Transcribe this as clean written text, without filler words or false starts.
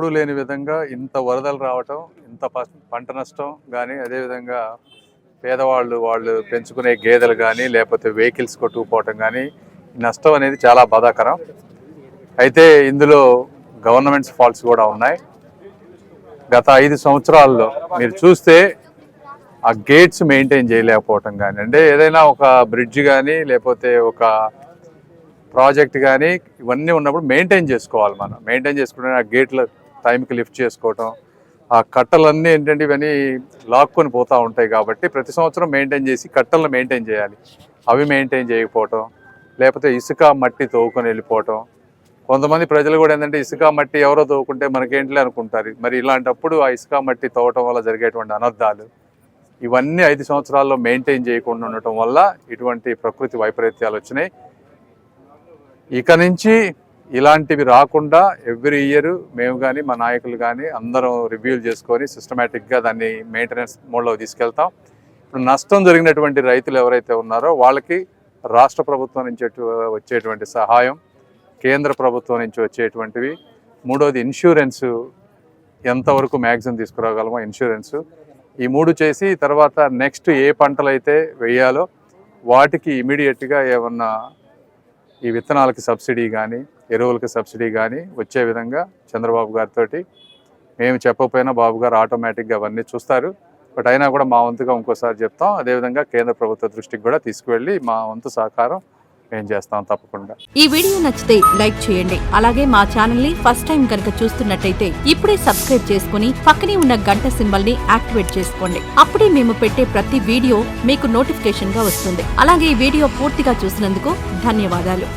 ఎప్పుడూ లేని విధంగా ఇంత వరదలు రావటం, ఇంత పంట నష్టం కానీ, అదేవిధంగా పేదవాళ్ళు వాళ్ళు పెంచుకునే గేదెలు కానీ, లేకపోతే వెహికల్స్ కొట్టుకుపోవటం కానీ, నష్టం అనేది చాలా బాధాకరం. అయితే ఇందులో గవర్నమెంట్స్ ఫాల్ట్స్ కూడా ఉన్నాయి. గత 5 సంవత్సరాల్లో మీరు చూస్తే ఆ గేట్స్ మెయింటైన్ చేయలేకపోవటం కానీ, అంటే ఏదైనా ఒక బ్రిడ్జ్ కానీ, లేకపోతే ఒక ప్రాజెక్ట్ కానీ ఇవన్నీ ఉన్నప్పుడు మెయింటైన్ చేసుకోవాలి. మనం మెయింటైన్ చేసుకుంటే ఆ గేట్ల టైంకి లిఫ్ట్ చేసుకోవటం, ఆ కట్టలన్నీ ఏంటంటే ఇవన్నీ లాక్కొని పోతూ ఉంటాయి కాబట్టి ప్రతి సంవత్సరం మెయింటైన్ చేసి కట్టలను మెయింటైన్ చేయాలి. అవి మెయింటైన్ చేయకపోవటం, లేకపోతే ఇసుక మట్టి తవ్వుకొని వెళ్ళిపోవటం. కొంతమంది ప్రజలు కూడా ఏంటంటే ఇసుక మట్టి ఎవరో తవ్వుకుంటే మనకేంటిలే అనుకుంటారు. మరి ఇలాంటప్పుడు ఆ ఇసుక మట్టి తవ్వటం వల్ల జరిగేటువంటి అనర్థాలు ఇవన్నీ 5 సంవత్సరాల్లో మెయింటైన్ చేయకుండా ఉండటం వల్ల ఇటువంటి ప్రకృతి వైపరీత్యాలు వచ్చినాయి. ఇక నుంచి ఇలాంటివి రాకుండా ఎవ్రీ ఇయర్ మేము కానీ మా నాయకులు కానీ అందరం రివ్యూలు చేసుకొని సిస్టమేటిక్గా దాన్ని మెయింటెనెన్స్ మోడ్లో తీసుకెళ్తాం. ఇప్పుడు నష్టం జరిగినటువంటి రైతులు ఎవరైతే ఉన్నారో వాళ్ళకి రాష్ట్ర ప్రభుత్వం నుంచి వచ్చేటువంటి సహాయం, కేంద్ర ప్రభుత్వం నుంచి వచ్చేటువంటివి, మూడోది ఇన్సూరెన్సు ఎంతవరకు మ్యాక్సిమం తీసుకురాగలమో ఇన్సూరెన్సు, ఈ 3 చేసి తర్వాత నెక్స్ట్ ఏ పంటలు అయితే వేయాలో వాటికి ఇమీడియట్గా ఏమన్నా ఈ విత్తనాలకి సబ్సిడీ కానీ, ఎరువులకి సబ్సిడీ కానీ వచ్చే విధంగా చంద్రబాబు గారితో మేము చెప్పకపోయినా బాబు గారు ఆటోమేటిక్గా అవన్నీ చూస్తారు. బట్ అయినా కూడా మా వంతుగా ఇంకోసారి చెప్తాం. అదేవిధంగా కేంద్ర ప్రభుత్వ దృష్టికి కూడా తీసుకువెళ్ళి మా వంతు సహకారం మేము చేస్తాం తప్పకుండా. ఈ వీడియో నచ్చితే లైక్ చేయండి. అలాగే మా ఛానల్ ని ఫస్ట్ టైం కనుక చూస్తున్నట్టయితే ఇప్పుడే సబ్స్క్రైబ్ చేసుకుని పక్కనే ఉన్న గంట సింబల్ ని యాక్టివేట్ చేసుకోండి. అప్పుడే మేము పెట్టే ప్రతి వీడియో మీకు నోటిఫికేషన్ గా వస్తుంది. అలాగే ఈ వీడియో పూర్తిగా చూసినందుకు ధన్యవాదాలు.